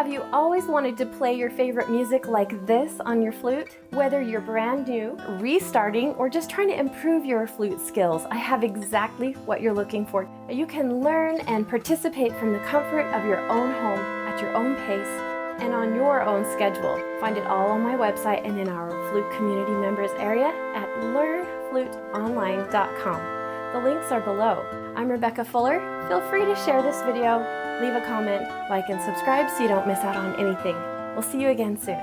Have you always wanted to play your favorite music like this on your flute? Whether you're brand new, restarting, or just trying to improve your flute skills, I have exactly what you're looking for. You can learn and participate from the comfort of your own home at your own pace and on your own schedule. Find it all on my website and in our Flute Community Members area at learnfluteonline.com. The links are below. I'm Rebecca Fuller. Feel free to share this video, leave a comment, like, and subscribe so you don't miss out on anything. We'll see you again soon.